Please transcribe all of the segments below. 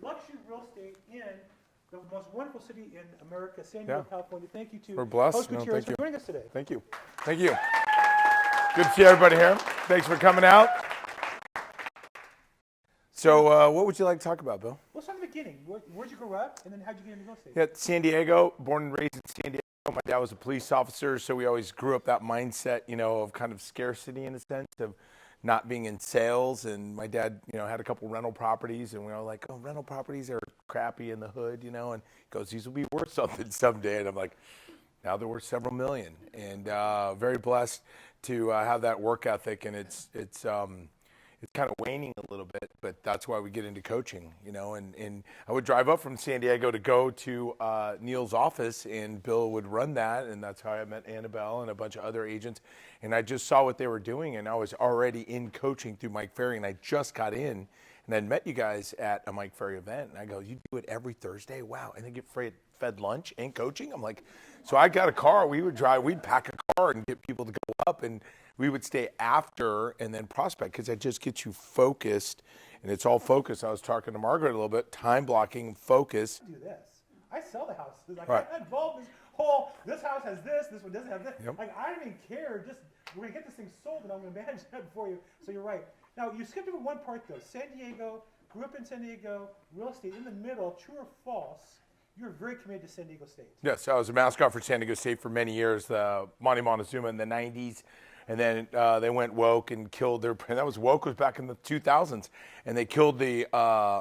luxury real estate in the most wonderful city in America, San Diego, California. Thank you to We're blessed. Carlos Gutierrez Thank you. for joining us today. Thank you. Thank you. Good to see everybody here. Thanks for coming out. So what would you like to talk about, Bill? Let's start at the beginning. Where'd you grow up, and then how'd you get into real estate? Yeah, San Diego, born and raised in San Diego. My dad was a police officer, so we always grew up that mindset, of kind of scarcity in a sense of not being in sales. And my dad, had a couple rental properties, and we were like, oh, rental properties are crappy in the hood, and he goes, these will be worth something someday. And I'm like, now they're worth several million. And very blessed to have that work ethic, and it's kind of waning a little bit, but that's why we get into coaching, and I would drive up from San Diego to go to Neil's office, and Bill would run that, and that's how I met Annabelle and a bunch of other agents, and I just saw what they were doing, and I was already in coaching through Mike Ferry, and I just got in, and I'd met you guys at a Mike Ferry event, and I go, you do it every Thursday? Wow, and then get fed lunch and coaching? I'm like, so I got a car, we'd pack a car and get people to go up, and we would stay after and then prospect, because it just gets you focused, and it's all focus. I was talking to Margaret a little bit, time blocking, focus. Do this. I sell the houses. Like, right. I'm involved in this whole, this house has this one doesn't have this. Yep. Like, I don't even care. Just, we're going to get this thing sold, and I'm going to manage that for you. So you're right. Now, you skipped over one part, though. San Diego, grew up in San Diego, real estate in the middle, true or false, you're very committed to San Diego State. Yes, I was a mascot for San Diego State for many years, Monty Montezuma in the 90s. And then they went woke and killed that was woke was back in the 2000s. And they killed the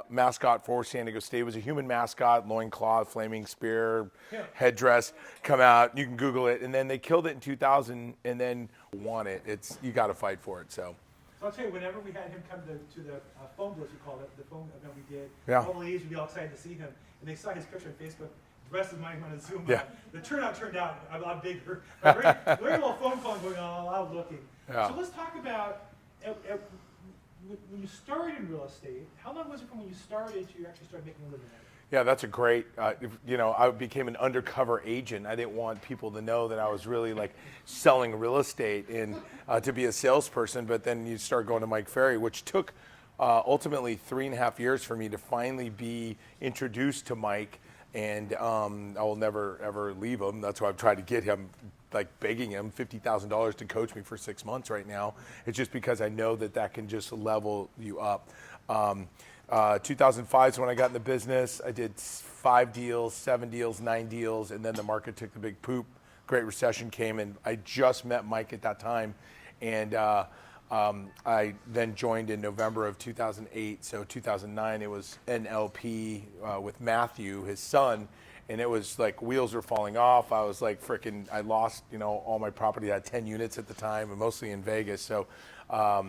mascot for San Diego State. It was a human mascot, loincloth, flaming spear, headdress, come out. You can Google it. And then they killed it in 2000 and then won it. You got to fight for it, so. So I'll tell you, whenever we had him come to the phone booth, we called it, the phone event we did, Yeah. all the ladies would be all excited to see him. And they saw his picture on Facebook. The rest of mine on a Zoom. Yeah. The turnout turned out a lot bigger. Very little phone calling going on, a lot of looking. Yeah. So let's talk about when you started in real estate. How long was it from when you started to you actually started making a living at it? Yeah, that's a great, I became an undercover agent. I didn't want people to know that I was really like selling real estate and to be a salesperson, but then you start going to Mike Ferry, which took ultimately 3.5 years for me to finally be introduced to Mike. And I will never, ever leave him. That's why I've tried to get him, like begging him $50,000 to coach me for 6 months right now. It's just because I know that can just level you up. 2005 is when I got in the business. I did 5 deals, 7 deals, 9 deals, and then the market took the big poop. Great recession came, and I just met Mike at that time. And I then joined in November of 2008. So 2009, it was NLP with Matthew, his son, and it was like wheels were falling off. I was like I lost, all my property. I had 10 units at the time, and mostly in Vegas. So I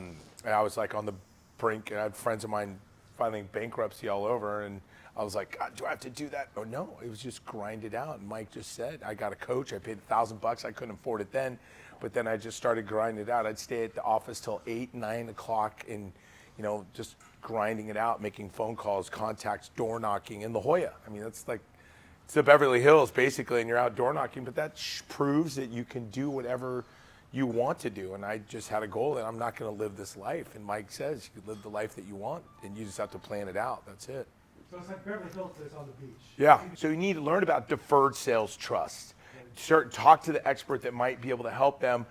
was like on the brink. I had friends of mine filing bankruptcy all over, and I was like, God, do I have to do that? Oh no, it was just grind it out. And Mike just said, I got a coach. I paid $1,000. I couldn't afford it then. But then I just started grinding it out. I'd stay at the office till 8, 9 o'clock and, just grinding it out, making phone calls, contacts, door knocking in La Jolla. I mean, it's the Beverly Hills basically, and you're out door knocking, but that proves that you can do whatever you want to do. And I just had a goal that I'm not going to live this life. And Mike says you can live the life that you want, and you just have to plan it out. That's it. So it's like Beverly Hills, but it's on the beach. Yeah. So you need to learn about deferred sales trust. Talk to the expert that might be able to help them.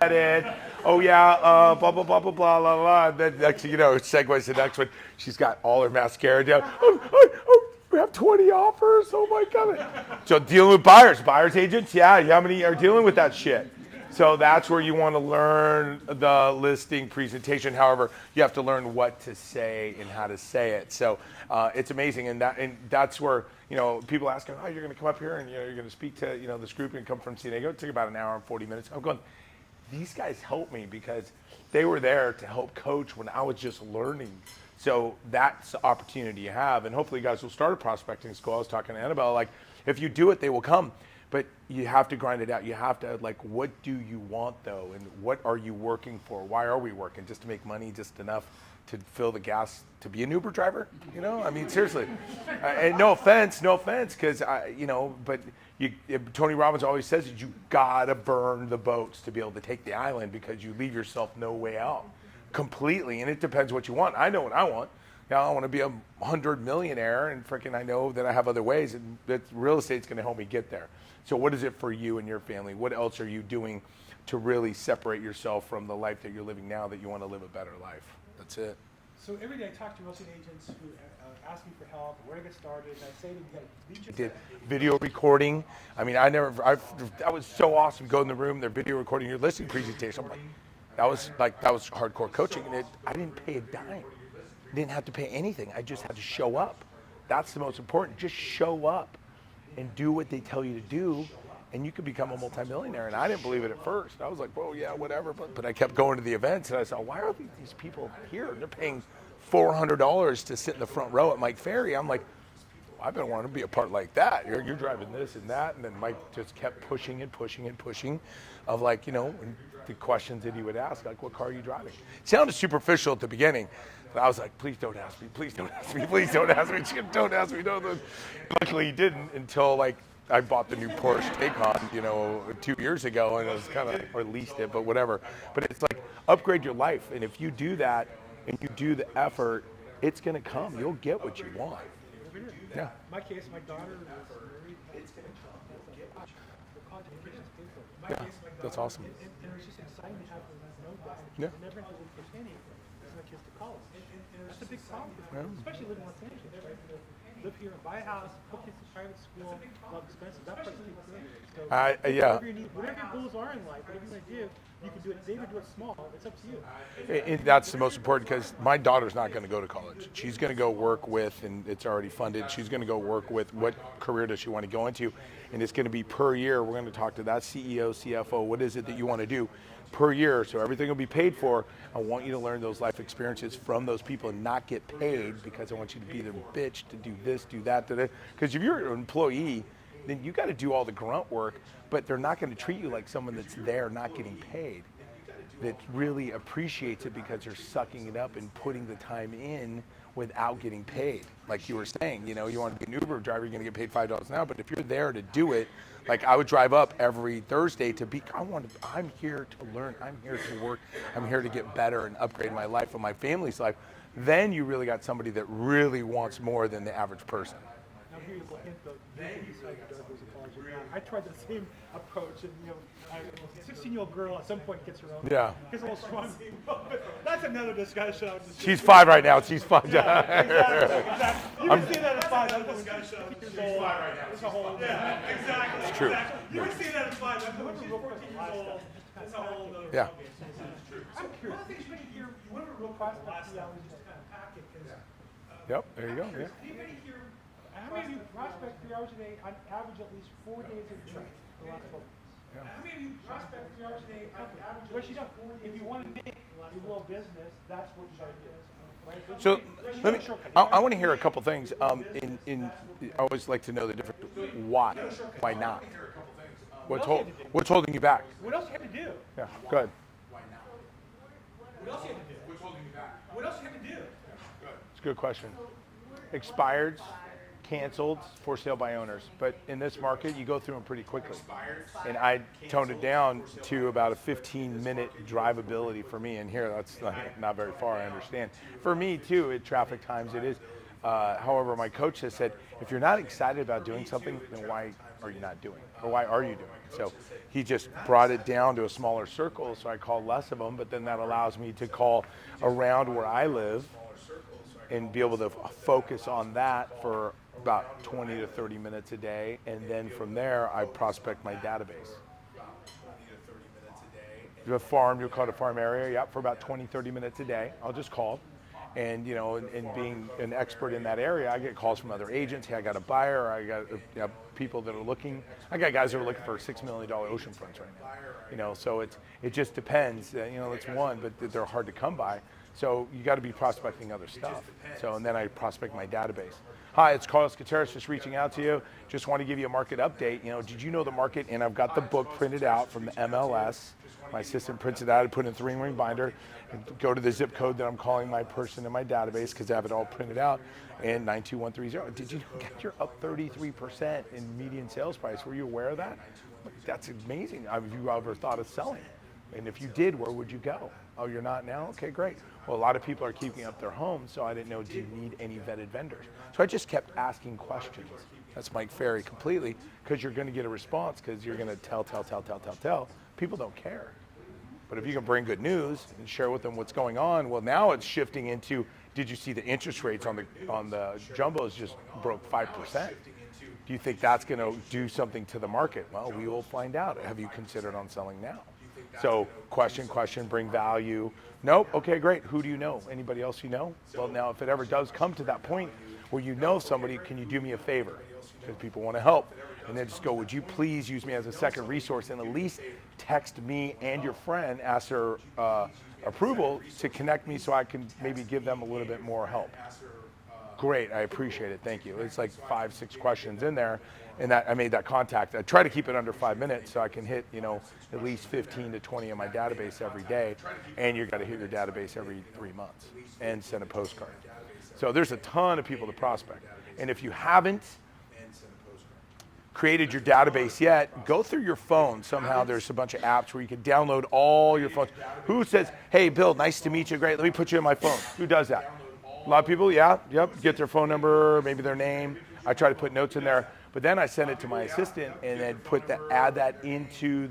Oh yeah, blah blah blah blah blah blah blah. Then next, segues to the next one. She's got all her mascara down. Oh, we have 20 offers. Oh my God. So dealing with buyers agents. Yeah, how many are dealing with that shit? So that's where you want to learn the listing presentation. However, you have to learn what to say and how to say it. So it's amazing, and that's where people ask, "Oh, you're going to come up here and you're going to speak to this group and come from San Diego." It took about an hour and 40 minutes. I'm going, these guys helped me because they were there to help coach when I was just learning. So that's the opportunity you have, and hopefully, you guys will start a prospecting school. I was talking to Annabelle, like if you do it, they will come. But you have to grind it out. You have to, what do you want, though? And what are you working for? Why are we working? Just to make money, just enough to fill the gas to be an Uber driver? I mean, seriously. And no offense, because, but Tony Robbins always says that you got to burn the boats to be able to take the island because you leave yourself no way out completely. And it depends what you want. I know what I want. Yeah, I want to be a 100 millionaire, and freaking I know that I have other ways, and that real estate's going to help me get there. So what is it for you and your family? What else are you doing to really separate yourself from the life that you're living now that you want to live a better life? That's it. So every day I talk to real estate agents who ask me for help, where to get started, and I say to them, you got to Did video recording. I mean, that was so awesome. Go in the room, they're video recording your listing presentation. I'm like, that was hardcore coaching, and I didn't pay a dime. I didn't have to pay anything. I just had to show up. That's the most important. Just show up and do what they tell you to do, and you could become a multimillionaire. And I didn't believe it at first. I was like, well, yeah, whatever. But I kept going to the events, and I saw, why are these people here? They're paying $400 to sit in the front row at Mike Ferry. I'm like, I've been wanting to be a part like that. You're driving this and that. And then Mike just kept pushing and pushing and pushing of like, the questions that he would ask, like, what car are you driving? It sounded superficial at the beginning. But I was like, please don't ask me. Please don't ask me. Please don't ask me. Don't ask me. No. Luckily he didn't until like I bought the new Porsche Taycan, 2 years ago, and it was kind of, or leased it, but whatever. But it's like, upgrade your life. And if you do that and you do the effort, it's going to come. You'll get what you want. Yeah. My case, my daughter is married. It's going to come. Yeah, that's awesome. And it was just exciting to have them know that. Yeah. Never had to pay any for my kids to college. That's a big problem, especially living in Los Angeles, right? Live here and buy a house, put kids in private school, love expenses. That part's pretty good. So yeah. whatever your goals are in life, whatever you want to do, you can do it big or do it small. It's up to you. And that's the most important, because my daughter's not going to go to college. She's going to go work with, and it's already funded, she's going to go work with what career does she want to go into. And it's going to be per year. We're going to talk to that CEO, CFO. What is it that you want to do per year? So everything will be paid for. I want you to learn those life experiences from those people and not get paid, because I want you to be their bitch to do this, do that, because if you're an employee, then you got to do all the grunt work, but they're not going to treat you like someone that's there not getting paid, that really appreciates it because you're sucking it up and putting the time in without getting paid. Like you were saying, you want to be an Uber driver, you're going to get paid $5 an hour, but if you're there to do it, like I would drive up every Thursday I'm here to learn, I'm here to work, I'm here to get better and upgrade my life and my family's life. Then you really got somebody that really wants more than the average person. Now here's a hint though, I tried the same approach, and a 16-year-old girl at some point gets her own. Yeah. Gets a little strong. But that's another discussion. She's 5 right now. She's 5. Yeah, exactly. You can see that as 5. That's a discussion. She's 5 right now. It's a whole. Yeah, exactly. It's true. You can see that as 5. That's when she's 14 years old. It's a whole. Yeah. I'm curious. One of the real prospects that was just kind of pack it. Yep. There you go. Yeah. Anybody here? How many of you prospect 3 hours a day on average at least 4 days a week the last 12 months? Yeah. How many of you prospect 3 hours a day on average? What you know, if you want to make a little business, that's what you got to do. Right? So I want to hear a couple things. I always like to know the difference. Why? Why not? What's holding you back? What else you have to do? Yeah. Go ahead. Why not? What else you have to do? What's holding you back? What else you have to do? It's a good question. Expireds, canceled, for sale by owners. But in this market, you go through them pretty quickly. And I toned it down to about a 15-minute drivability for me. And here, that's not very far, I understand. For me, too, at traffic times, it is. However, my coach has said, if you're not excited about doing something, then why are you not doing it? Or why are you doing it? So he just brought it down to a smaller circle, so I call less of them, but then that allows me to call around where I live and be able to focus on that for about 20 to 30 minutes a day. And then from there, I prospect my database. The farm, you'll call it a farm area, yeah, for about 20, 30 minutes a day. I'll just call. And, and being an expert in that area, I get calls from other agents. Hey, I got a buyer. I got people that are looking. I got guys that are looking for $6 million oceanfronts right now. So it just depends. It's one, but they're hard to come by. So you got to be prospecting other stuff. So, and then I prospect my database. Hi, it's Carlos Gutierrez, just reaching out to you. Just want to give you a market update. Did you know the market? And I've got the book printed out from the MLS. My assistant prints it out. I put it in a 3-ring binder and go to the zip code that I'm calling my person in my database, because I have it all printed out, and 92130. Did you get you're up 33% in median sales price? Were you aware of that? That's amazing. Have you ever thought of selling? And if you did, where would you go? Oh, you're not now? Okay, great. Well, a lot of people are keeping up their homes, so I didn't know, do you need any vetted vendors? So I just kept asking questions. That's Mike Ferry completely, because you're going to get a response, because you're going to tell. People don't care. But if you can bring good news and share with them what's going on, well, now it's shifting into, did you see the interest rates on the jumbos just broke 5%? Do you think that's going to do something to the market? Well, we will find out. Have you considered on selling now? So question, bring value. Nope, okay, great. Who do you know? Anybody else you know? Well, now if it ever does come to that point where you know somebody, can you do me a favor? Because people want to help. And then just go, would you please use me as a second resource and at least text me and your friend, ask their approval to connect me so I can maybe give them a little bit more help. Great, I appreciate it, thank you. It's like 5-6 questions in there, and that I made that contact. I try to keep it under 5 minutes so I can hit, at least 15 to 20 in my database every day, and you've got to hit your database every 3 months and send a postcard. So there's a ton of people to prospect. And if you haven't created your database yet, go through your phone. Somehow there's a bunch of apps where you can download all your phones. Who says, hey, Bill, nice to meet you, great, let me put you in my phone? Who does that? A lot of people, yeah, yep, get their phone number, maybe their name. I try to put notes in there, but then I send it to my assistant and then add that into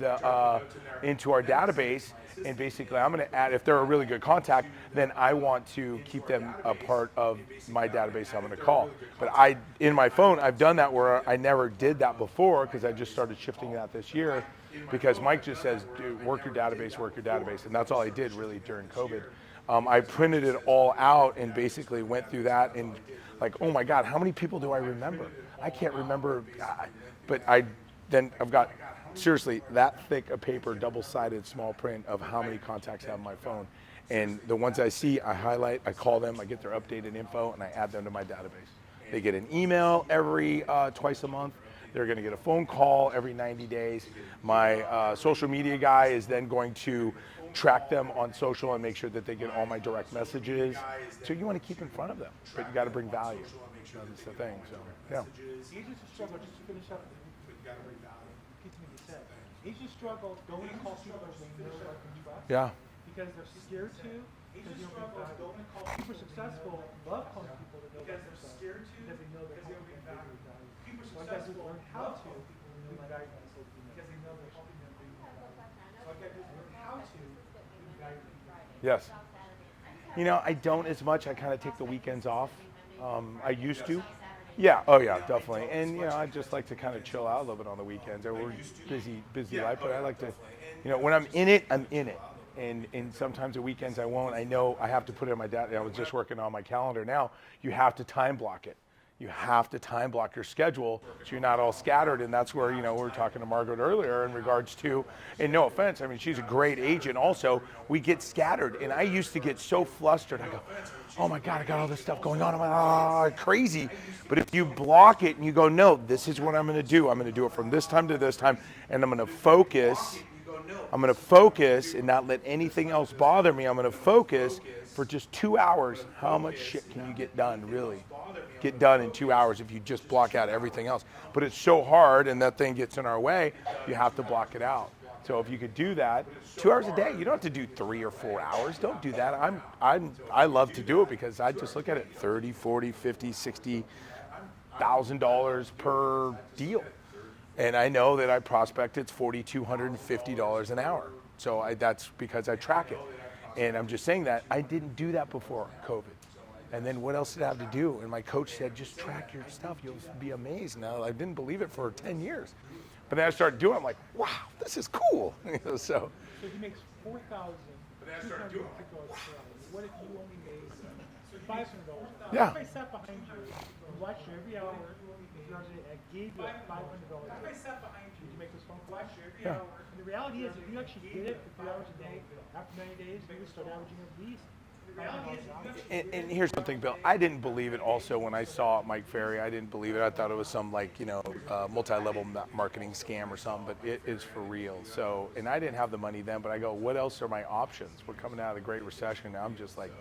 into our database. And basically, I'm going to add, if they're a really good contact, then I want to keep them a part of my database I'm going to call. But in my phone, I've done that where I never did that before because I just started shifting that this year because Mike just says, dude, work your database. And that's all I did really during COVID. I printed it all out and basically went through that and like, oh my God, how many people do I remember? I can't remember, but I've got seriously that thick a paper, double-sided small print of how many contacts I have on my phone. And the ones I see, I highlight, I call them, I get their updated info, and I add them to my database. They get an email every twice a month. They're going to get a phone call every 90 days. My social media guy is then going to track them on social and make sure that they get all my direct messages. So you want to keep in front of them, but you got to bring value. That's the thing. So yeah. Agents struggle, just to finish up, agents struggle going to call people they know like and trust. Yeah. Because they're scared to. Because you don't bring value. Super successful love calling people that know because they're scared to. Because they know they're helping them bring value. Super successful learn how to bring value because they know they're helping them bring value. So I got to learn how to bring value. Yes. I don't as much. I kind of take the weekends off. I used to. Yeah. Oh, yeah, definitely. And I just like to kind of chill out a little bit on the weekends. We're busy life, but I like to, when I'm in it, I'm in it. And sometimes the weekends I won't. I know I have to put it in my I was just working on my calendar now. You have to time block it. You have to time block your schedule so you're not all scattered. And that's where, we were talking to Margaret earlier in regards to, and no offense, I mean, she's a great agent also, we get scattered. And I used to get so flustered. I go, oh my God, I got all this stuff going on. I'm like, crazy. But if you block it and you go, no, this is what I'm going to do. I'm going to do it from this time to this time. And I'm going to focus. And not let anything else bother me. I'm going to focus for just 2 hours. How much shit can you get done, really? Get done in 2 hours if you just block out everything else. But it's so hard and that thing gets in our way, you have to block it out. So if you could do that, 2 hours a day, you don't have to do 3 or 4 hours. Don't do that. I love to do it because I just look at it, 30, 40, 50, 60,000 dollars per deal. And I know that I prospect, it's $4,250 an hour. So that's because I track it. And I'm just saying that I didn't do that before COVID. And then what else did I have to do? And my coach said, just track your stuff. You'll be amazed. Now, I didn't believe it for 10 years. But then I started doing it. I'm like, wow, this is cool. So he makes $4,250 per hour. What if you only made $500? Yeah. If I sat behind you and watched you every hour, I gave you $500. If I sat behind you to make this phone call, yeah. And the reality is, if you actually did it for 3 hours a day, after 90 days, you would start averaging at least. And here's something, Bill. I didn't believe it also when I saw Mike Ferry. I didn't believe it. I thought it was some multi-level marketing scam or something, but it is for real. So, and I didn't have the money then, but I go, what else are my options? We're coming out of the Great Recession. Now I'm just like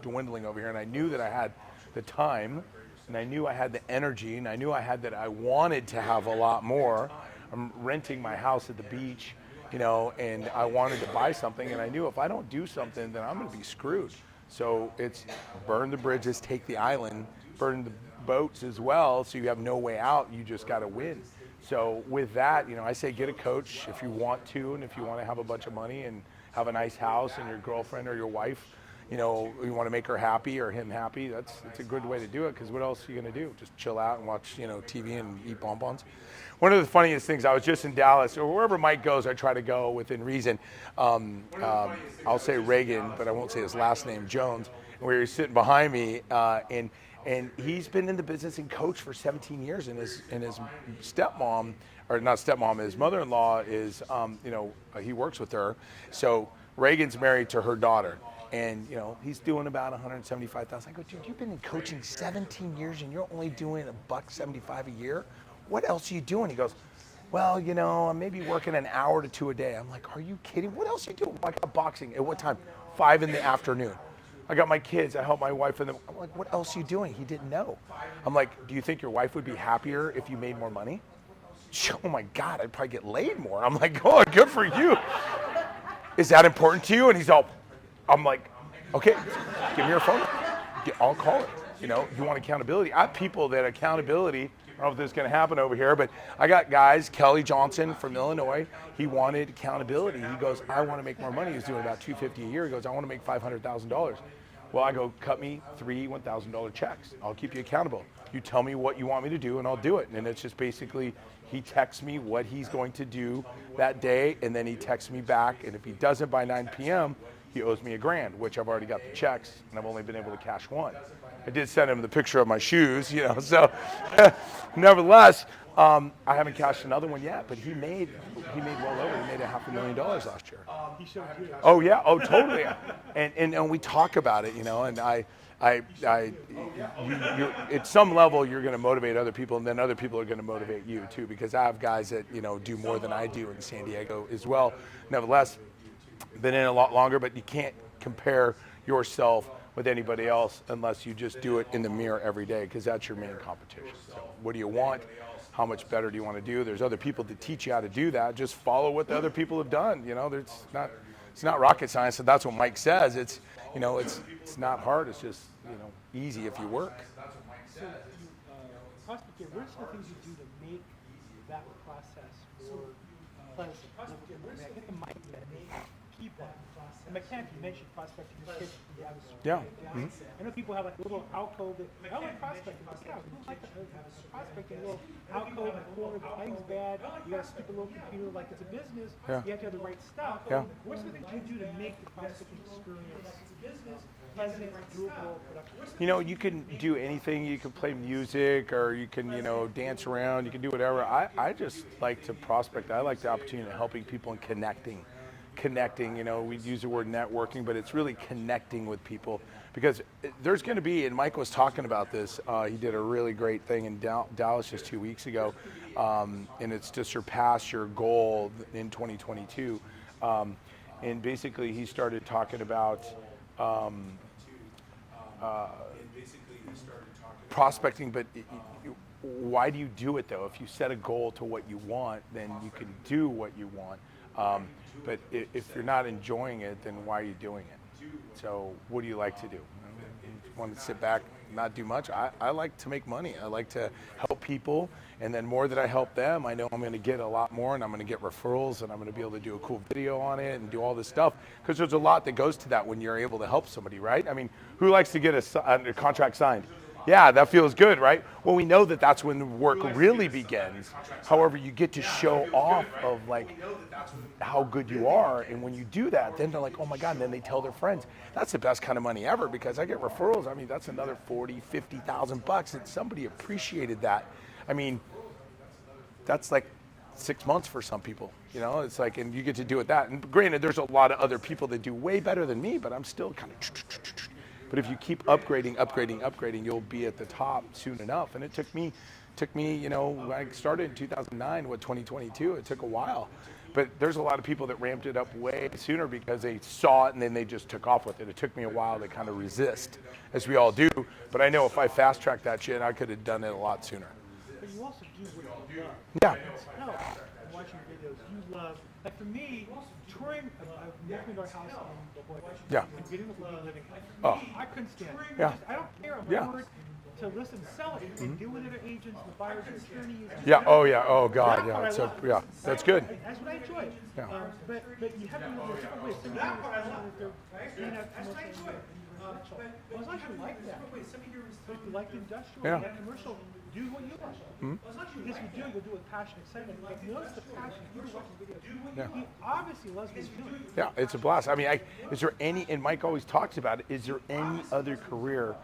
dwindling over here. And I knew that I had the time, and I knew I had the energy, and I knew I wanted to have a lot more. I'm renting my house at the beach. and I wanted to buy something, and I knew if I don't do something, then I'm going to be screwed. So it's burn the bridges, take the island, burn the boats as well, so you have no way out. You just got to win. So with that, I say get a coach if you want to, and if you want to have a bunch of money and have a nice house and your girlfriend or your wife, you want to make her happy or him happy. It's a good way to do it, because what else are you going to do? Just chill out and watch TV and eat bonbons. One of the funniest things, I was just in Dallas, or wherever Mike goes, I try to go within reason. I'll say Reagan, but I won't say his last name, Jones, where he's sitting behind me, and he's been in the business and coached for 17 years, and his stepmom, or not stepmom, his mother-in-law is, he works with her. So Reagan's married to her daughter, and he's doing about $175,000. I go, dude, you've been in coaching 17 years and you're only doing $175 a year? What else are you doing? He goes, well, I'm maybe working an hour to 2 a day. I'm like, are you kidding? What else are you doing? I got boxing. At what time? 5 in the afternoon. I got my kids. I help my wife and them. I'm like, what else are you doing? He didn't know. I'm like, do you think your wife would be happier if you made more money? Oh my God, I'd probably get laid more. I'm like, oh, good for you. Is that important to you? And he's all, I'm like, okay, give me your phone. I'll call it. You want accountability. I have people that accountability, I don't know if this is going to happen over here, but I got guys, Kelly Johnson from Illinois, he wanted accountability. He goes, I want to make more money. He's doing about $250 a year. He goes, I want to make $500,000. Well, I go, cut me 3 $1,000 checks. I'll keep you accountable. You tell me what you want me to do and I'll do it. And it's just basically, he texts me what he's going to do that day, and then he texts me back. And if he doesn't by 9 p.m., he owes me $1,000, which I've already got the checks, and I've only been able to cash one. I did send him the picture of my shoes, so nevertheless, I haven't cashed another one yet, but he made well over. He made $500,000 last year. He showed you. Oh yeah, oh totally. And we talk about it, and at some level you're going to motivate other people, and then other people are going to motivate you too, because I have guys that do more than I do in San Diego as well. Nevertheless, been in a lot longer, but you can't compare yourself with anybody else unless you just do it in the mirror every day, because that's your main competition. So what do you want? How much better do you want to do? There's other people to teach you how to do that. Just follow what the other people have done. It's not rocket science, and that's what Mike says. It's not hard. It's just easy if you work. So, prospecting, what are some things you do to make that process more pleasant? I get the mic that keep on. And mechanic, you mentioned prospecting in the kitchen. You have a Yeah. Mm-hmm. I know people have like a little alcove that, I like prospecting. Yeah, who like prospecting, a little alcove in the corner, the lighting's bad, you got a stupid little computer, like it's a business, Yeah. you have to have the right stuff. Yeah. What's the thing you do to make the prospecting experience pleasant, doable, productive? You can do anything. You can play music, or you can, dance around. You can do whatever. I just like to prospect. I like the opportunity of helping people and connecting. We use the word networking, but it's really connecting with people, because there's going to be, and Mike was talking about this, he did a really great thing in Dallas just 2 weeks ago, and it's to surpass your goal in 2022. And basically he started talking about prospecting, but why do you do it though? If you set a goal to what you want, then you can do what you want. But if you're not enjoying it, then why are you doing it? So what do you like to do? You want to sit back, not do much? I like to make money. I like to help people, and then more that I help them, I know I'm going to get a lot more, and I'm going to get referrals, and I'm going to be able to do a cool video on it and do all this stuff, because there's a lot that goes to that when you're able to help somebody, right? I mean, who likes to get a contract signed? Yeah, that feels good, right? Well, we know that that's when the work really begins. However, you get to show off of like how good you are, and when you do that, then they're like, oh my God, and then they tell their friends. That's the best kind of money ever, because I get referrals. I mean, that's another $40,000-$50,000, and somebody appreciated that. I mean, that's like 6 months for some people, it's like, and you get to do it that. And granted, there's a lot of other people that do way better than me, but I'm still kind of. But if you keep upgrading, you'll be at the top soon enough. And it took me, when I started in 2009, 2022, it took a while. But there's a lot of people that ramped it up way sooner because they saw it and then they just took off with it. It took me a while to kind of resist, as we all do. But I know if I fast tracked that shit, I could have done it a lot sooner. But you also do what you love. Yeah. No, watching videos. You love, like for me, touring a multi-million house in La Jolla, Yeah. and getting the living house. Oh. I couldn't stand it. Yeah. I don't care. I'm Yeah. bored to listen, sell it, and deal with other agents, the buyers, and attorneys. Yeah. Oh yeah. Oh God. That's what Yeah. I So love. yeah, that's good. That's what I enjoy. Yeah. But you have to use it a different way. Some people respond if they're doing that commercial and residential. Well, as long as you like that. So if you like the industrial, Yeah. you like commercial, do what you like. Because if you do, you'll do it with passion and excitement. But notice the passion. You're watching videos. Yeah. He obviously loves what he's doing. Yeah, it's a blast. I mean, is there any, and Mike always talks about it, is there any other career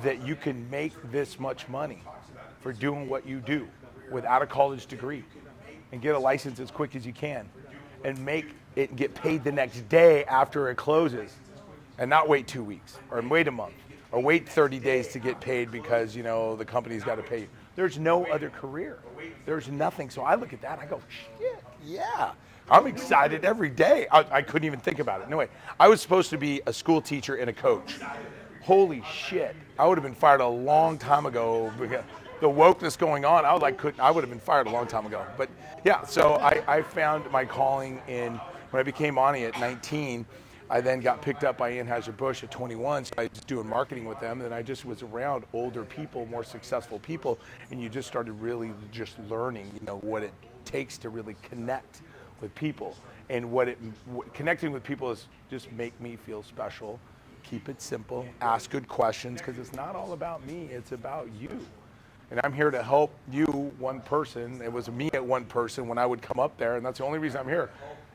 that you can make this much money for doing what you do without a college degree and get a license as quick as you can and make it and get paid the next day after it closes and not wait 2 weeks or wait a month or wait 30 days to get paid because, you know, the company's got to pay you. There's no other career. There's nothing. So I look at that, I go, shit, yeah. I'm excited every day. I couldn't even think about it. No way. I was supposed to be a school teacher and a coach. Holy shit. I would have been fired a long time ago. The wokeness going on, I would have been fired a long time ago. But yeah, so I found my calling when I became Ani at 19. I then got picked up by Anheuser-Busch at 21, so I was doing marketing with them, and I just was around older people, more successful people, and you just started really just learning, you know, what it takes to really connect with people. And connecting with people is just make me feel special, keep it simple, ask good questions, because it's not all about me, it's about you. And I'm here to help you, one person. It was me at one person when I would come up there, and that's the only reason I'm here.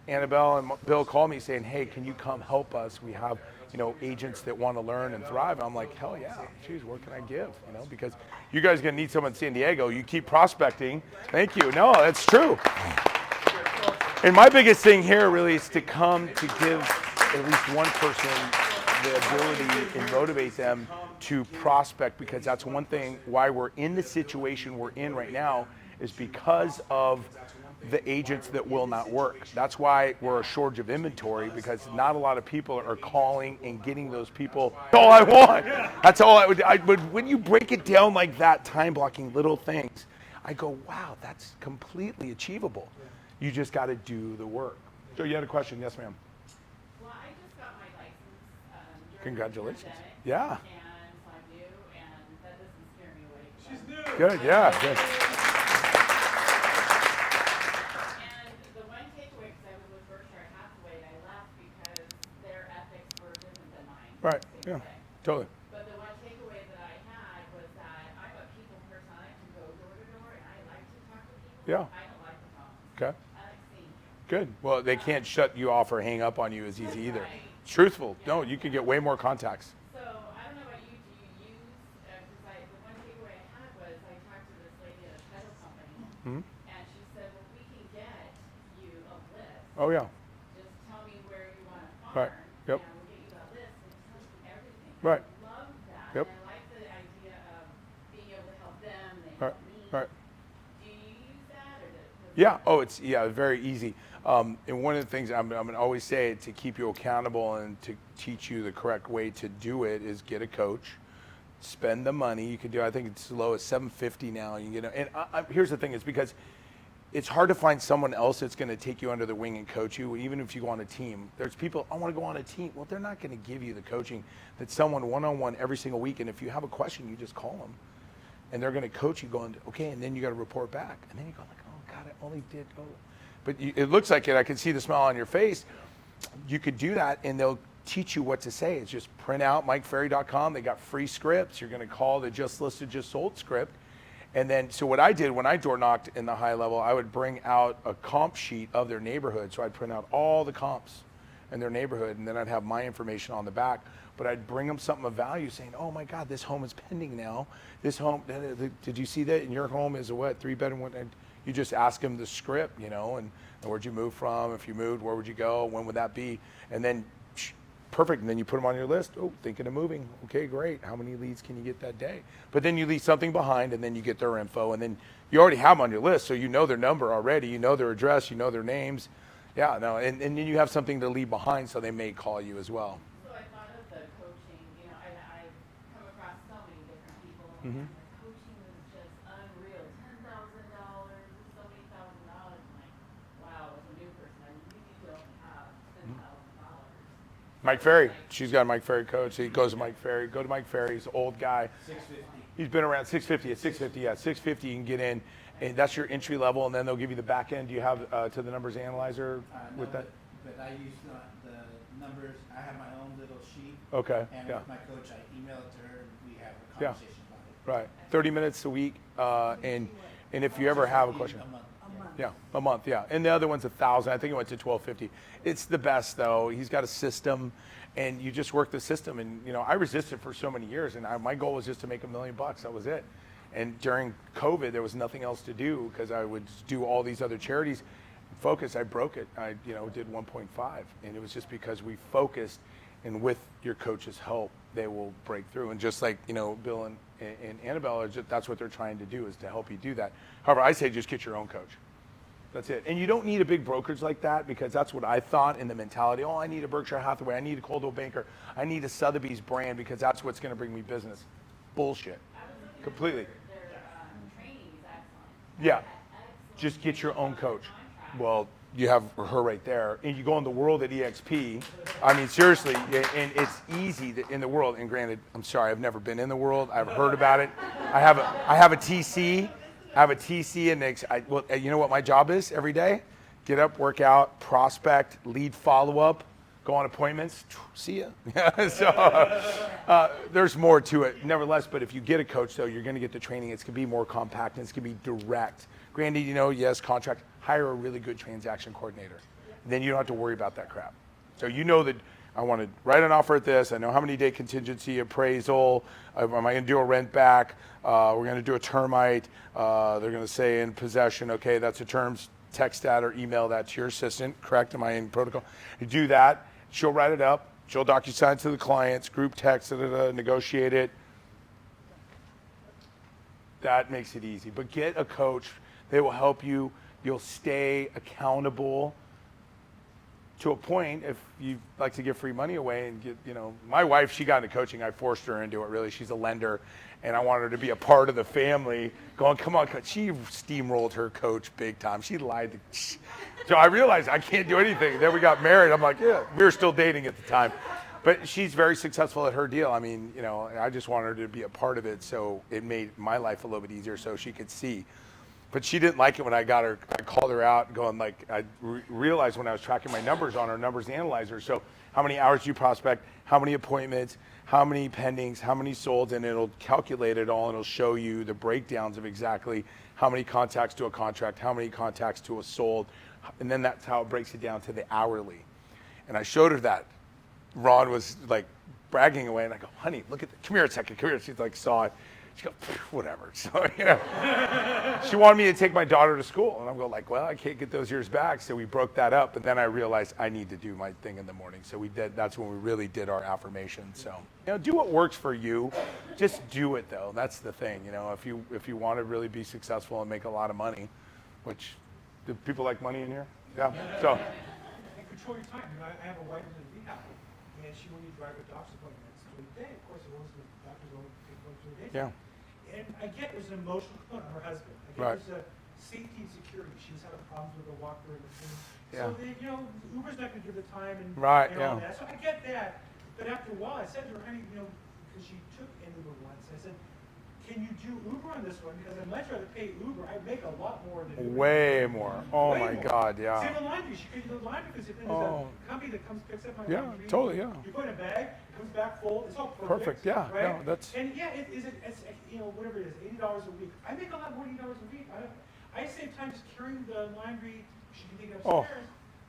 Annabelle and Bill called me saying, hey, can you come help us? We have, you know, agents that want to learn and thrive. I'm like, hell yeah, geez, what can I give? You know, because you guys are going to need someone in San Diego. You keep prospecting. Thank you. No, that's true. And my biggest thing here really is to come to give at least one person the ability and motivate them to prospect, because that's one thing why we're in the situation we're in right now is because of the agents that will not work. That's why we're a shortage of inventory, because not a lot of people are calling and getting those people. That's all I want. That's all I would. But when you break it down like that, time blocking little things, I go, wow, that's completely achievable. You just got to do the work. So you had a question? Yes, ma'am. Well, I just got my license. Congratulations. During the pandemic, Yeah. And so I'm new, and that doesn't scare me away. She's new. Good. Yeah. Good. And the one takeaway, because I was with Berkshire Hathaway, and I left because their ethics were different than mine. Right. they Yeah. say. Totally. But the one takeaway that I had was that I'm a people person. I like to go door to door, and I like to talk to people. Yeah. I don't like the phone. Okay. I like seeing you. Good. Well, they can't shut you off or hang up on you as easy either. It's truthful. No, you can get way more contacts. So I don't know about you. Do you use? Because the one takeaway I had was I talked to this lady at a title company, Hmm? and she said, "Well, we can get you a list. Oh yeah. Just tell me where you want to farm, Right. Yep. and we'll get you that list and tell you everything." Right. I love that. Yep. And I like the idea of being able to help them. They Right. help me. Right. Do you use that, or does Yeah. Oh, it's very easy. And one of the things I'm going to always say to keep you accountable and to teach you the correct way to do it is get a coach, spend the money. You can do. I think it's as low as $750 now. You can get. And here's the thing: is because it's hard to find someone else that's going to take you under the wing and coach you, even if you go on a team. There's people, I want to go on a team. Well, they're not going to give you the coaching that someone one-on-one every single week. And if you have a question, you just call them. And they're going to coach you going, okay, and then you got to report back. And then you go like, oh, God, I only did, oh. But it looks like it. I can see the smile on your face. You could do that, and they'll teach you what to say. It's just print out MikeFerry.com. They got free scripts. You're going to call the Just Listed, Just Sold script. And then, so what I did when I door knocked in the high level, I would bring out a comp sheet of their neighborhood. So I'd print out all the comps in their neighborhood, and then I'd have my information on the back. But I'd bring them something of value saying, oh my God, this home is pending now. This home, did you see that? And your home is a what, 3-bedroom, one? And you just ask them the script, you know, and where'd you move from? If you moved, where would you go? When would that be? And then, perfect. And then you put them on your list. Oh, thinking of moving. Okay, great. How many leads can you get that day? But then you leave something behind, and then you get their info, and then you already have them on your list, so you know their number already. You know their address. You know their names. Yeah, no, and then you have something to leave behind, so they may call you as well. So I thought of the coaching. You know, I've come across so many different people, Mhm. and the coaching was just unreal. $10,000, so many $1,000. I'm like, Mike Ferry. She's got a Mike Ferry coach. He goes to Mike Ferry. Go to Mike Ferry. He's an old guy. 650. He's been around 650. At 650, yeah, 650 you can get in, and that's your entry level, and then they'll give you the back end. Do you have to the numbers analyzer with No, that? but I use the numbers. I have my own little sheet. Okay. And Yeah. with my coach, I email it to her, and we have a Yeah. conversation about it. Right. 30 minutes a week, and if you ever have a question. A month. Yeah, a month, yeah. And the other one's 1,000. I think it went to 1,250. It's the best though. He's got a system, and you just work the system. And I resisted for so many years, and my goal was just to make $1 million. That was it. And during COVID, there was nothing else to do because I would do all these other charities. Focus, I broke it. I did 1.5, and it was just because we focused. And with your coach's help, they will break through. And just like Bill and Annabelle, that's what they're trying to do, is to help you do that. However, I say just get your own coach. That's it. And you don't need a big brokerage like that, because that's what I thought in the mentality. Oh, I need a Berkshire Hathaway. I need a Coldwell Banker. I need a Sotheby's brand because that's what's going to bring me business. Bullshit. Completely. Their training is excellent. Yeah. Excellent. Just get your own coach. Well, you have her right there. And you go in the world at EXP. I mean, seriously, and it's easy in the world. And granted, I'm sorry, I've never been in the world. I've heard about it. I have a TC. I have a TC, and you know what my job is every day? Get up, work out, prospect, lead follow-up, go on appointments. See ya. So there's more to it, nevertheless. But if you get a coach, though, you're going to get the training. It's going to be more compact, and it's going to be direct. Granted, yes, contract. Hire a really good transaction coordinator. Then you don't have to worry about that crap. So you know that I want to write an offer at this. I know how many day contingency, appraisal. Am I going to do a rent back? We're going to do a termite. They're going to say in possession. Okay, that's the terms. Text that or email that to your assistant. Correct? Am I in protocol? You do that. She'll write it up. She'll DocuSign it to the clients. Group text. Negotiate it. That makes it easy. But get a coach. They will help you. You'll stay accountable to a point. If you like to give free money away and get, my wife, she got into coaching. I forced her into it, really. She's a lender, and I wanted her to be a part of the family. Going, come on, coach. She steamrolled her coach big time. She lied. So I realized I can't do anything. Then we got married. I'm like, yeah, we were still dating at the time. But she's very successful at her deal. I mean, I just wanted her to be a part of it, so it made my life a little bit easier so she could see. But she didn't like it when I got her. I called her out, going I realized when I was tracking my numbers on her numbers analyzer. So how many hours do you prospect? How many appointments? How many pendings? How many sold? And it'll calculate it all, and it'll show you the breakdowns of exactly how many contacts to a contract, how many contacts to a sold, and then that's how it breaks it down to the hourly. And I showed her that. Ron was like bragging away, and I go, honey, look at come here a second, come here. She's like, saw it. She goes, whatever. So, she wanted me to take my daughter to school. And I'm going well, I can't get those years back. So we broke that up. And then I realized I need to do my thing in the morning. So that's when we really did our affirmation. So, do what works for you. Just do it, though. That's the thing. If you want to really be successful and make a lot of money, which, do people like money in here? Yeah. So. And control your time. I have a wife who's in rehab, and she will need to drive her doctor's appointments during the day. Of course, it was the doctor's only take 1 2 days. Yeah. And I get there's an emotional component on her husband. I get Right. there's a safety and security. She's having problems with her walker and the thing. Yeah. So Uber's not going to give the time and, Right, and all yeah. that. So I get that. But after a while, I said to her, honey, because she took an Uber once, I said, can you do Uber on this one? Because I'd much rather pay Uber. I make a lot more than Uber. Way more. Oh Way my more. God, yeah. Same with laundry. She could do the laundry because there's Oh. a company that comes picks up my Yeah, laundry. totally, yeah. You put it in a bag, it comes back full. It's all Perfect, perfect. yeah, Right? no, that's- And yeah, it's whatever it is, $80 a week. I make a lot more than $80 a week. I save time just carrying the laundry. She can take it Oh. upstairs.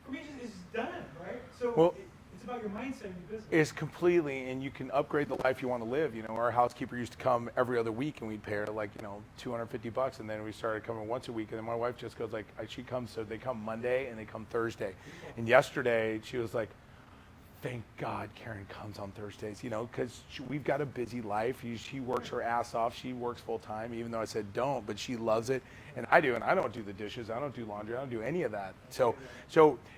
For me, it's done, right? So Well, it's about your mindset and your business. It's completely, and you can upgrade the life you want to live. Our housekeeper used to come every other week, and we'd pay her $250, and then we started coming once a week. And then my wife just goes she comes, so they come Monday and they come Thursday. And yesterday she was like, thank God Karen comes on Thursdays, because we've got a busy life. She works her ass off. She works full time, even though I said don't, but she loves it. And I do, and I don't do the dishes. I don't do laundry. I don't do any of that. So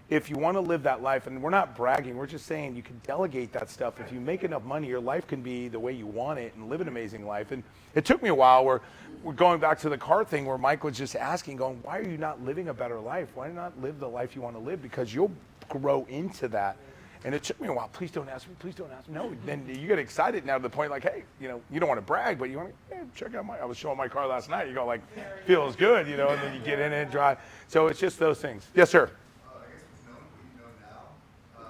if you want to live that life, and we're not bragging, we're just saying you can delegate that stuff. If you make enough money, your life can be the way you want it and live an amazing life. And it took me a while where we're going back to the car thing where Mike was just asking, why are you not living a better life? Why not live the life you want to live? Because you'll grow into that. And it took me a while. Please don't ask me. Please don't ask me. No, then you get excited now to the point like, hey, you know, you don't want to brag, but you want to check out I was showing my car last night. You go like, feels good, you know, and then you get in it and drive. So it's just those things. Yes, sir. I guess with knowing what you know now,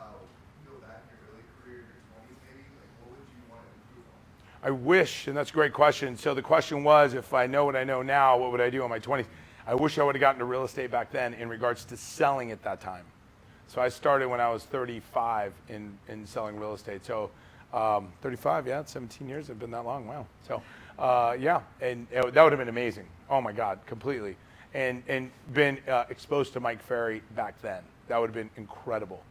go back in your early career, in your 20s maybe, like what would you want to improve on? I wish, and that's a great question. So the question was, if I know what I know now, what would I do in my 20s? I wish I would have gotten into real estate back then in regards to selling at that time. So I started when I was 35 in selling real estate. So 35, yeah, 17 years, it's been that long, wow. So yeah, and that would have been amazing. Oh my God, completely. And been exposed to Mike Ferry back then. That would have been incredible.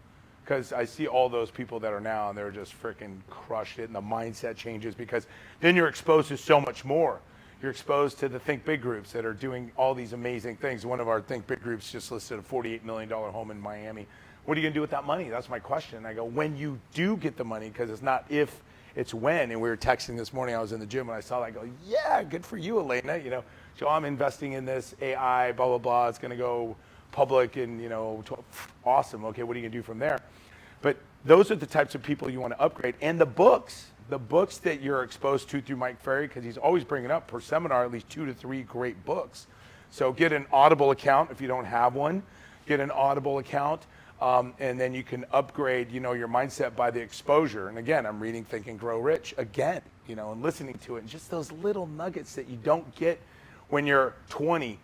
Because I see all those people that are now and they're just freaking crushed it and the mindset changes because then you're exposed to so much more. You're exposed to the Think Big groups that are doing all these amazing things. One of our Think Big groups just listed a $48 million home in Miami. What are you going to do with that money? That's my question. I go, when you do get the money, because it's not if, it's when. And we were texting this morning. I was in the gym and I saw that. I go, yeah, good for you, Elena. You know, so I'm investing in this AI, blah, blah, blah. It's going to go public and, you know, awesome. Okay, what are you going to do from there? But those are the types of people you want to upgrade. And the books that you're exposed to through Mike Ferry, because he's always bringing up per seminar at least 2 to 3 great books. So get an Audible account if you don't have one. Get an Audible account. And then you can upgrade, you know, your mindset by the exposure. And again, I'm reading Think and Grow Rich again, you know, and listening to it. And just those little nuggets that you don't get when you're 20.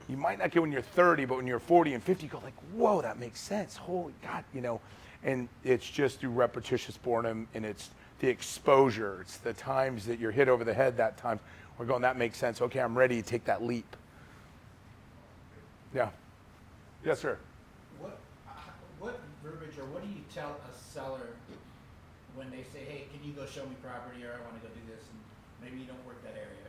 You might not get when you're 30, but when you're 40 and 50, you go like, whoa, that makes sense. Holy God, you know. And it's just through repetitious boredom, and it's the exposure. It's the times that you're hit over the head that time. We're going, that makes sense. Okay, I'm ready to take that leap. Yeah. Yes, sir. What verbiage or what do you tell a seller when they say, hey, can you go show me property or I want to go do this, and maybe you don't work that area,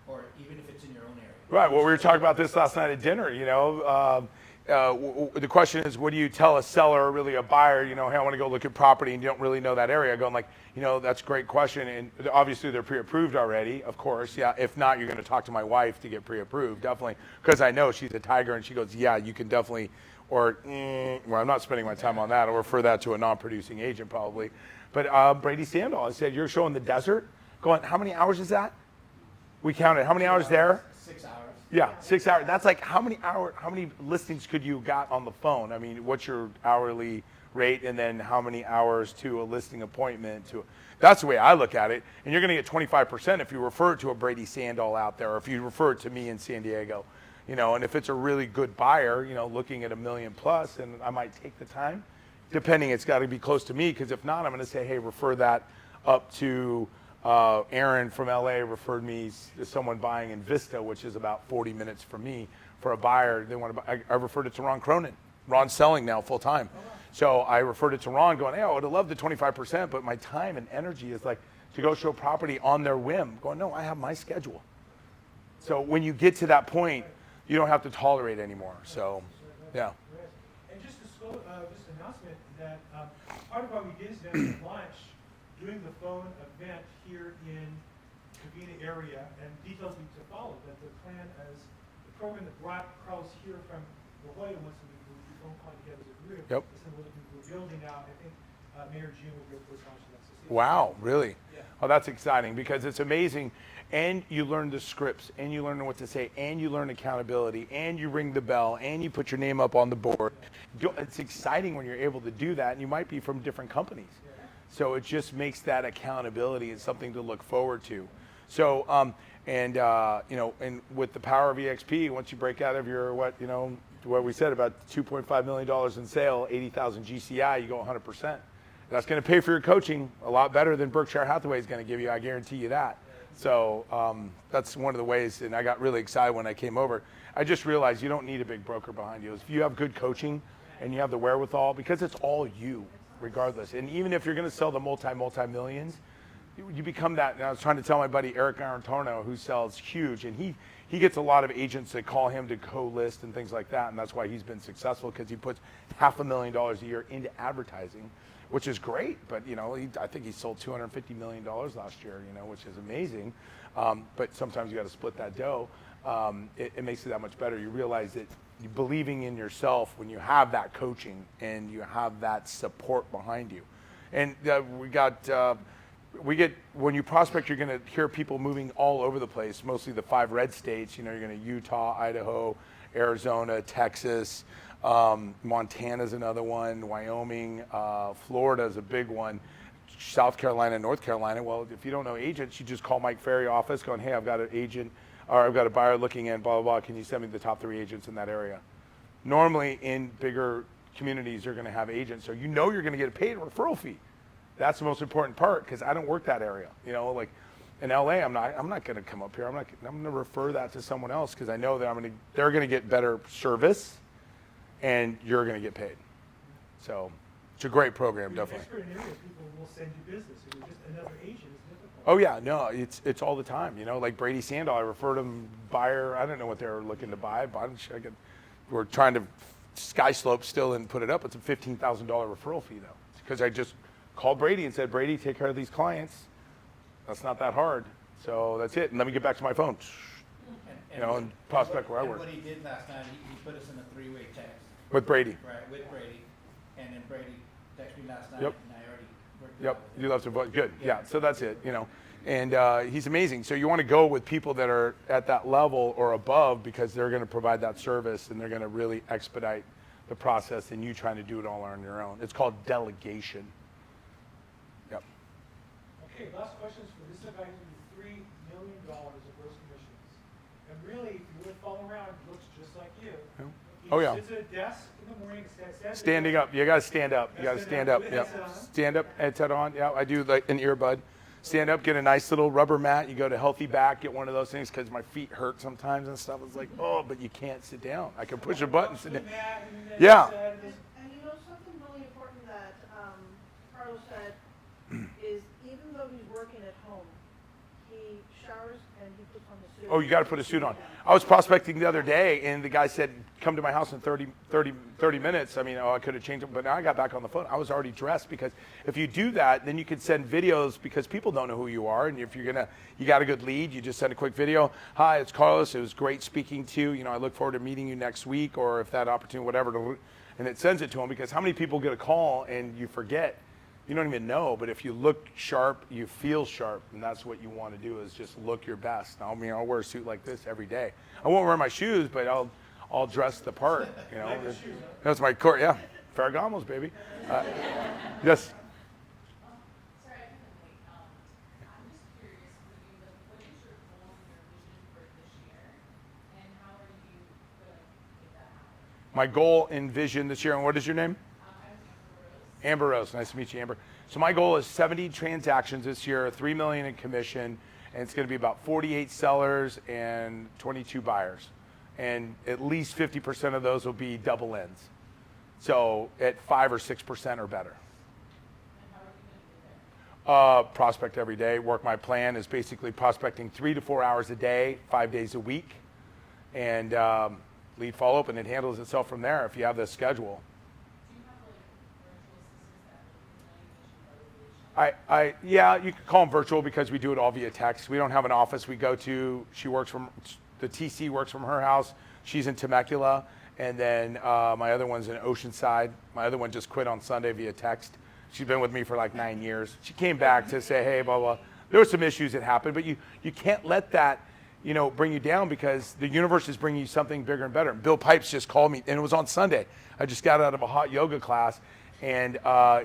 or even if it's in your own area? Right. Well, we were talking about this last night at dinner. You know, the question is, what do you tell a seller or really a buyer? You know, hey, I want to go look at property, and you don't really know that area. Going like, you know, that's a great question, and obviously they're pre-approved already, of course. Yeah. If not, you're going to talk to my wife to get pre-approved, definitely, because I know she's a tiger, and she goes, yeah, you can definitely. Or, well, I'm not spending my time on that. I'll refer that to a non-producing agent probably. But Brady Sandall, I said, you're showing the desert? Going, how many hours is that? We counted. How many hours there? 6 hours. Yeah, 6 hours. That's like how many listings could you got on the phone? I mean, what's your hourly rate, and then how many hours to a listing appointment to? That's the way I look at it. And you're going to get 25% if you refer it to a Brady Sandall out there, or if you refer it to me in San Diego. You know, and if it's a really good buyer, you know, looking at $1 million plus, and I might take the time, depending, it's got to be close to me, because if not, I'm going to say, hey, refer that up to Aaron from LA referred me to someone buying in Vista, which is about 40 minutes from me for a buyer. They want to buy, I referred it to Ron Cronin. Ron's selling now full time. So I referred it to Ron going, hey, I would have loved the 25%, but my time and energy is like to go show property on their whim. Going, no, I have my schedule. So when you get to that point, you don't have to tolerate anymore. So, yeah. And just an announcement that part of what we did is then launch doing the phone event here in Covina area, and details need to follow. But the plan as the program that brought Carlos here from La Jolla once we phone call together as a group. Yep. Is something we're building out. I think Mayor June will be able to launch that. Wow, really? Yeah. Oh, that's exciting, because it's amazing. And you learn the scripts, and you learn what to say, and you learn accountability, and you ring the bell, and you put your name up on the board. It's exciting when you're able to do that, and you might be from different companies. So it just makes that accountability and something to look forward to. So, you know, and with the power of EXP, once you break out of your, what we said about $2.5 million in sale, 80,000 GCI, you go 100%. That's going to pay for your coaching a lot better than Berkshire Hathaway is going to give you. I guarantee you that. So that's one of the ways, and I got really excited when I came over. I just realized you don't need a big broker behind you. If you have good coaching and you have the wherewithal, because it's all you, regardless. And even if you're going to sell the multi-millions, you become that. And I was trying to tell my buddy Eric Arantorno, who sells huge, and he gets a lot of agents that call him to co-list and things like that, and that's why he's been successful, because he puts $500,000 a year into advertising, which is great. But you know, I think he sold $250 million last year, you know, which is amazing. But sometimes you got to split that dough. it makes it that much better. You realize that you believing in yourself when you have that coaching and you have that support behind you. And we get, when you prospect, you're going to hear people moving all over the place, mostly the 5 red states. You know, you're going to Utah, Idaho, Arizona, Texas, Montana's another one, Wyoming, Florida's a big one, South Carolina, North Carolina. Well, if you don't know agents, you just call Mike Ferry office going, hey, I've got an agent, or I've got a buyer looking in, blah, blah, blah. Can you send me the top 3 agents in that area? Normally in bigger communities, you're going to have agents. So you know you're going to get a paid referral fee. That's the most important part, because I don't work that area. You know, like in LA, I'm not going to come up here. I'm going to refer that to someone else, because I know that they're going to get better service and you're going to get paid. So it's a great program, definitely. Expert in areas, people will send you business. If you're just another agent, it's difficult. Oh yeah, no, it's all the time. You know, like Brady Sandahl, I referred him buyer. I don't know what they were looking to buy. We're trying to sky slope still and put it up. It's a $15,000 referral fee though, because I just called Brady and said, Brady, take care of these clients. That's not that hard. So that's it. And let me get back to my phone. And prospect where I work. What he did last night, he put us in a 3-way text. With Brady. Right, with Brady. And then Brady texted me last night, Yep. and I already worked it Yep, out with him. you love to vote. Good. Yeah, so that's it, And he's amazing. So you want to go with people that are at that level or above, because they're going to provide that service and they're going to really expedite the process, and you trying to do it all on your own. It's called delegation. Yep. Okay, last questions for this guy to do $3 million of gross commissions. And really, if you would follow around, he looks just like you. Yeah. He Oh, yeah. sits at a desk in the morning, Standing up. You got to stand up. You got to stand up. Yep. Stand up, headset on. Yeah, I do like an earbud. Stand up, get a nice little rubber mat. You go to Healthy Back, get one of those things, because my feet hurt sometimes and stuff. It's like, oh, but you can't sit down. I can push a button, sit down. Yeah. And you know, something really important that Carlos said is, even though he's working at home, he showers and he puts on the suit. Oh, you got to put a suit on. I was prospecting the other day, and the guy said, come to my house in 30 minutes. I mean, I could have changed it, but now I got back on the phone. I was already dressed, because if you do that, then you can send videos, because people don't know who you are. And if you got a good lead, you just send a quick video. Hi, it's Carlos. It was great speaking to you. I look forward to meeting you next week, or if that opportunity, whatever. And it sends it to them, because how many people get a call and you forget? You don't even know, but if you look sharp, you feel sharp, and that's what you want to do, is just look your best. I'll wear a suit like this every day. I won't wear my shoes, but I'll dress the part. That's my court. Yeah, Ferragamo's, baby. Yes. Sorry, I couldn't wait. I'm just curious for you, what is your goal and your vision for this year, and how are you going to make that happen? My goal and vision this year, and what is your name? I'm Amber Rose. Nice to meet you, Amber. So my goal is 70 transactions this year, $3 million in commission, and it's going to be about 48 sellers and 22 buyers. And at least 50% of those will be double ends. So at 5 or 6% or better. And how are you going to do that? Prospect every day. Work my plan is basically prospecting 3 to 4 hours a day, 5 days a week, and lead follow-up, and it handles itself from there if you have the schedule. Yeah, you could call them virtual, because we do it all via text. We don't have an office we go to. The TC works from her house. She's in Temecula. And then my other one's in Oceanside. My other one just quit on Sunday via text. She's been with me for like 9 years. She came back to say, hey, blah, blah. There were some issues that happened, but you can't let that, bring you down, because the universe is bringing you something bigger and better. Bill Pipes just called me, and it was on Sunday. I just got out of a hot yoga class. And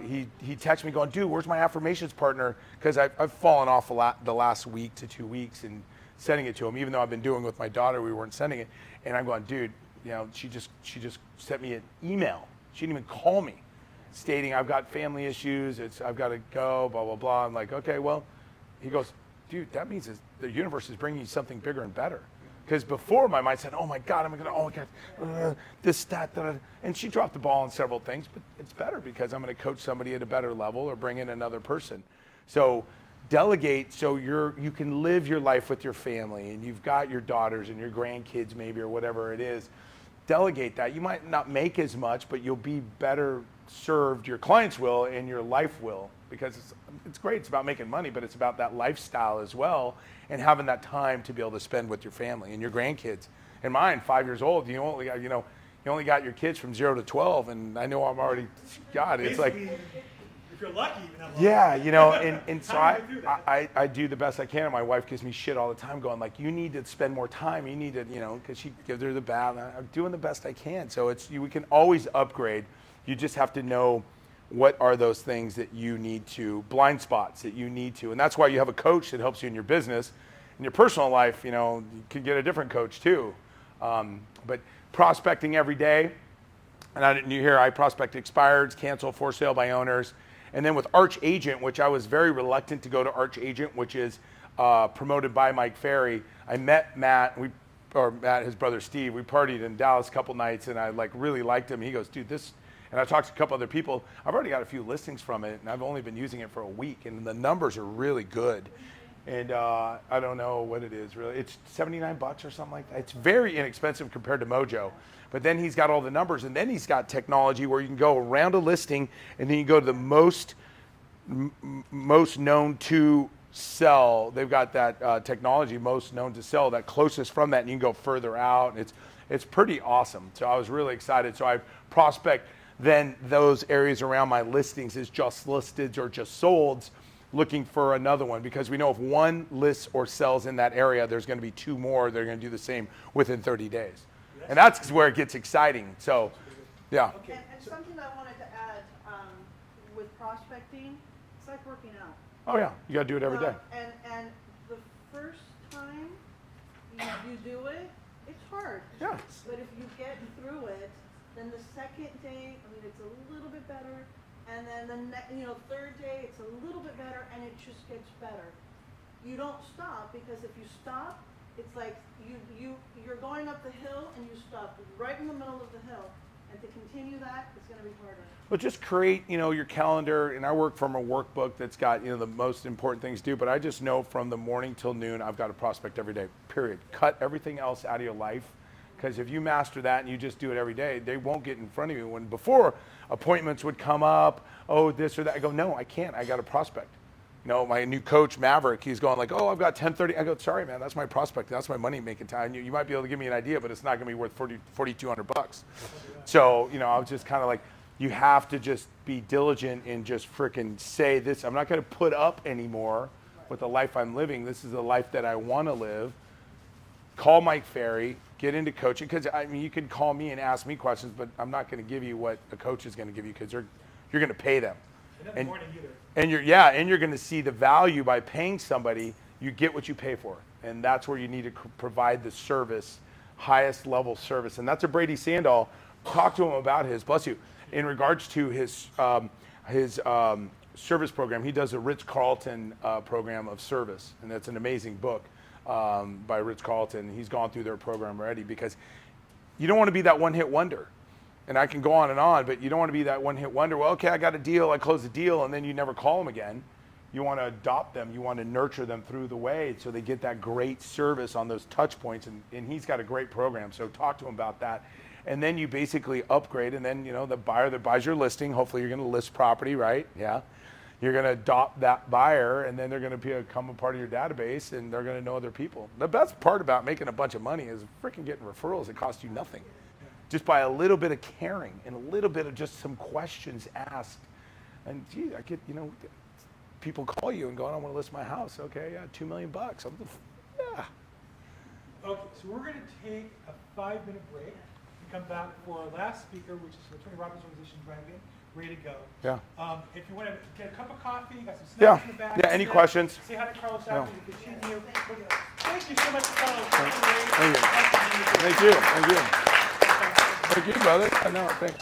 he texted me going, dude, where's my affirmations partner? Because I've fallen off the last week to 2 weeks in sending it to him. Even though I've been doing it with my daughter, we weren't sending it. And I'm going, dude, she just sent me an email. She didn't even call me, stating I've got family issues. I've got to go, blah, blah, blah. I'm like, okay, well. He goes, dude, that means the universe is bringing you something bigger and better. Because before my mind said, oh my God, this, that, that. And she dropped the ball on several things, but it's better, because I'm going to coach somebody at a better level or bring in another person. So delegate, so you can live your life with your family, and you've got your daughters and your grandkids maybe, or whatever it is. Delegate that. You might not make as much, but you'll be better served. Your clients will, and your life will. because it's great. It's about making money, but it's about that lifestyle as well, and having that time to be able to spend with your family and your grandkids. And mine, 5 years old, you only got, you only got your kids from 0 to 12, and I know I'm already, God, it's like, Basically, if you're lucky, even have yeah, and so How do you do that? I do the best I can, and my wife gives me shit all the time going like, you need to spend more time, you need to, because she gives her the bath, and I'm doing the best I can. So we can always upgrade. You just have to know what are those things that you need to, blind spots that you need to, and that's why you have a coach that helps you in your business. In your personal life, you could get a different coach too. But prospecting every day, and I prospect expireds, cancel, for sale by owners. And then with Arch Agent, which I was very reluctant to go to Arch Agent, which is promoted by Mike Ferry. I met Matt, Matt, his brother Steve. We partied in Dallas a couple nights, and I really liked him. He goes, dude, this, and I talked to a couple other people. I've already got a few listings from it, and I've only been using it for a week, and the numbers are really good. And I don't know what it is really. It's $79 or something like that. It's very inexpensive compared to Mojo. But then he's got all the numbers, and then he's got technology where you can go around a listing, and then you go to the most known to sell. They've got that technology, most known to sell, that closest from that, and you can go further out. And it's pretty awesome. So I was really excited. So I prospect then those areas around my listings is just listed or just solds, looking for another one, because we know if one lists or sells in that area, there's going to be two more that are going to do the same within 30 days. And that's where it gets exciting. So, yeah. And something I wanted to add with prospecting, it's like working out. Oh, yeah. You got to do it every day. And the first time you do it, it's hard. Yeah. But if you get through it, then the second day, it's a little bit better. And then the third day, it's a little bit better, and it just gets better. You don't stop, because if you stop, it's like you're going up the hill and you stop right in the middle of the hill. And to continue that, it's going to be harder. Well, just create, your calendar. And I work from a workbook that's got, the most important things to do. But I just know from the morning till noon, I've got to prospect every day, period. Cut everything else out of your life. Because if you master that and you just do it every day, they won't get in front of you. When before appointments would come up, oh, this or that, I go, no, I can't. I got to prospect. My new coach, Maverick, he's going like, oh, I've got 10:30. I go, sorry, man, that's my prospect. That's my money making time. You might be able to give me an idea, but it's not going to be worth $4,200. So, I was just kind of like, you have to just be diligent and just freaking say this. I'm not going to put up anymore with the life I'm living. This is the life that I want to live. Call Mike Ferry, get into coaching, because you can call me and ask me questions, but I'm not going to give you what a coach is going to give you, because you're going to pay them. And you're going to see the value by paying somebody. You get what you pay for, and that's where you need to provide the service, highest level service, and that's a Brady Sandall. Talk to him about his, bless you, in regards to his service program. He does a Ritz-Carlton program of service, and that's an amazing book by Ritz-Carlton. He's gone through their program already, because you don't want to be that one-hit wonder. And I can go on, but you don't want to be that one-hit wonder. Well, okay, I got a deal, I close the deal, and then you never call them again. You want to adopt them. You want to nurture them through the way so they get that great service on those touch points. And he's got a great program, so talk to him about that. And then you basically upgrade, and then, the buyer that buys your listing, hopefully you're going to list property, right? Yeah. You're going to adopt that buyer, and then they're going to become a part of your database, and they're going to know other people. The best part about making a bunch of money is freaking getting referrals that cost you nothing. Just by a little bit of caring and a little bit of just some questions asked. And gee, I get, people call you and go, I want to list my house. Okay, yeah, $2 million. Yeah. Okay, so we're going to take a 5-minute break and come back for our last speaker, which is Attorney Roberts Organization Dragon, ready to go. Yeah. If you want to get a cup of coffee, got some snacks in the back. Yeah, any questions? Say hi to Carlos after you continue. Thank you so much, Carlos. Thank you. Thank you, brother. I know, thanks.